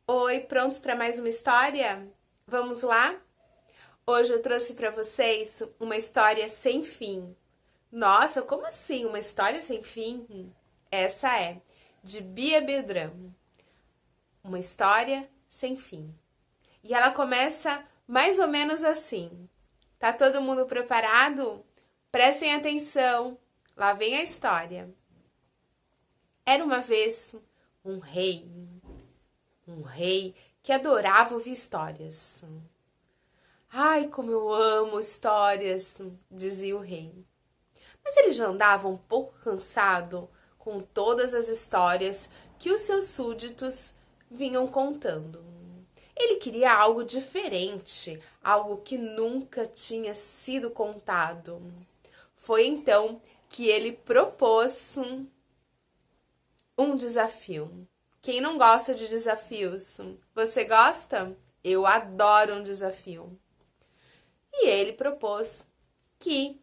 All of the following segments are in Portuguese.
Oi, prontos para mais uma história? Vamos lá? Hoje eu trouxe para vocês uma história sem fim. Nossa, como assim uma história sem fim? Essa é de Bia Bedrão, uma história sem fim. E ela começa mais ou menos assim. Tá todo mundo preparado? Prestem atenção. Lá vem a história. Era uma vez um rei. Um rei que adorava ouvir histórias. Ai, como eu amo histórias, dizia o rei. Mas ele já andava um pouco cansado com todas as histórias que os seus súditos vinham contando. Ele queria algo diferente, algo que nunca tinha sido contado. Foi então que ele propôs um desafio. Quem não gosta de desafios? Você gosta? Eu adoro um desafio. E ele propôs que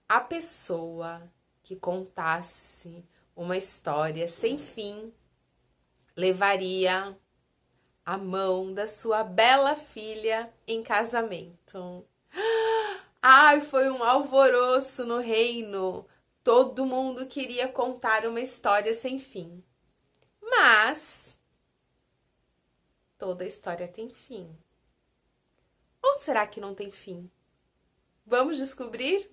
a pessoa que contasse uma história sem fim levaria a mão da sua bela filha em casamento. Ai, foi um alvoroço no reino. Todo mundo queria contar uma história sem fim. Mas toda história tem fim. Ou será que não tem fim? Vamos descobrir?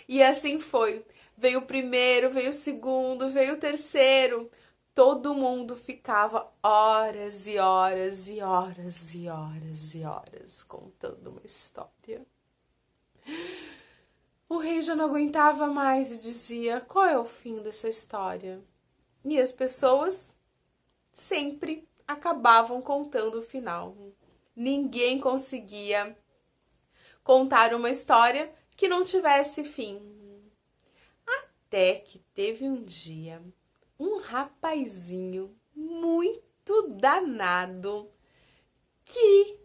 E assim foi. Veio o primeiro, veio o segundo, veio o terceiro. Todo mundo ficava horas e horas e horas e horas e horas contando uma história. O rei já não aguentava mais e dizia: qual é o fim dessa história? E as pessoas sempre acabavam contando o final. Ninguém conseguia contar uma história que não tivesse fim. Até que teve um dia um rapazinho muito danado que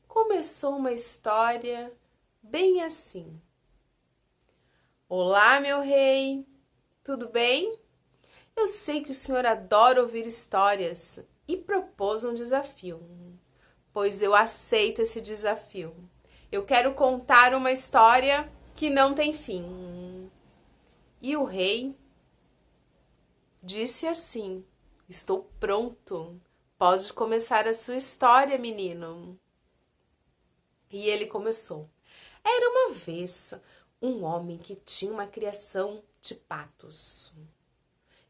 começou uma história bem assim. Olá, meu rei, tudo bem? Eu sei que o senhor adora ouvir histórias e propôs um desafio. Pois eu aceito esse desafio. Eu quero contar uma história que não tem fim. E o rei disse assim: estou pronto. Pode começar a sua história, menino. E ele começou. Era uma vez um homem que tinha uma criação de patos.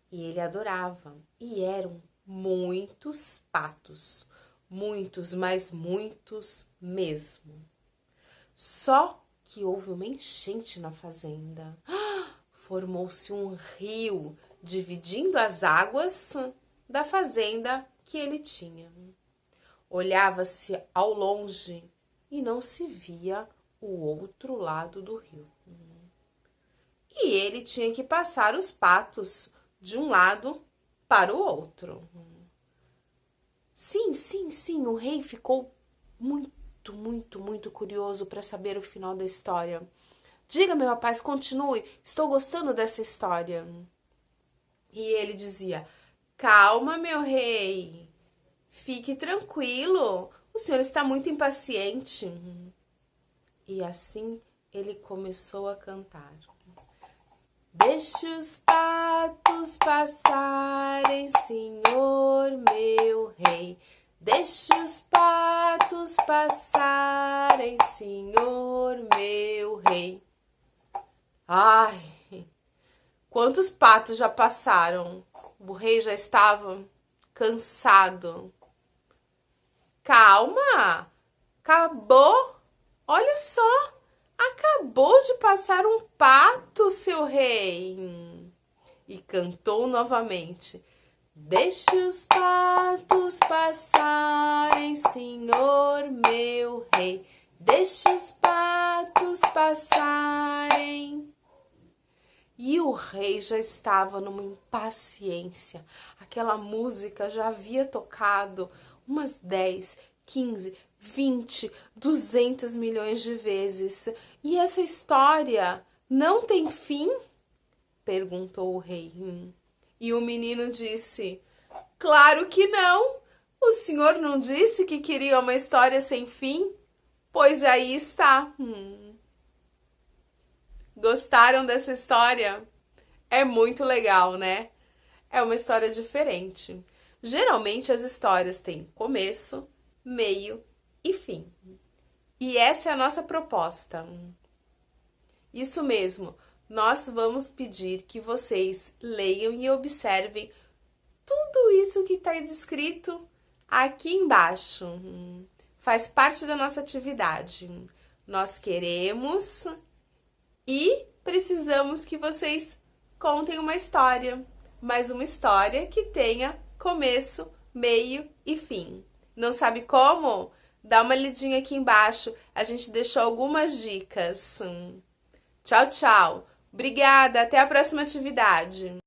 E ele adorava. E eram muitos patos. Muitos, mas muitos mesmo. Só que houve uma enchente na fazenda. Formou-se um rio dividindo as águas da fazenda que ele tinha. Olhava-se ao longe e não se via o outro lado do rio. E ele tinha que passar os patos de um lado para o outro. Sim, sim, sim, o rei ficou muito curioso para saber o final da história. Diga, meu rapaz, continue, estou gostando dessa história. E ele dizia: calma, meu rei, fique tranquilo, o senhor está muito impaciente. E assim ele começou a cantar. Deixe os patos passarem, senhor meu rei. Deixe os patos passarem, senhor meu rei. Ai, quantos patos já passaram? O rei já estava cansado. Calma, acabou. Olha só, acabou de passar um pato, seu rei. E cantou novamente. Deixe os patos passarem, senhor meu rei. Deixe os patos passarem. E o rei já estava numa impaciência. Aquela música já havia tocado umas 10, 15, 20, 200 milhões de vezes. E essa história não tem fim? Perguntou o rei. E o menino disse: Claro que não! O senhor não disse que queria uma história sem fim? Pois aí está. Gostaram dessa história? É muito legal, né? É uma história diferente. Geralmente as histórias têm começo, meio e fim. E essa é a nossa proposta. Isso mesmo, nós vamos pedir que vocês leiam e observem tudo isso que está descrito aqui embaixo. Faz parte da nossa atividade. Nós queremos e precisamos que vocês contem uma história, mas uma história que tenha começo, meio e fim. Não sabe como? Dá uma lidinha aqui embaixo, a gente deixou algumas dicas. Tchau, tchau. Obrigada, até a próxima atividade.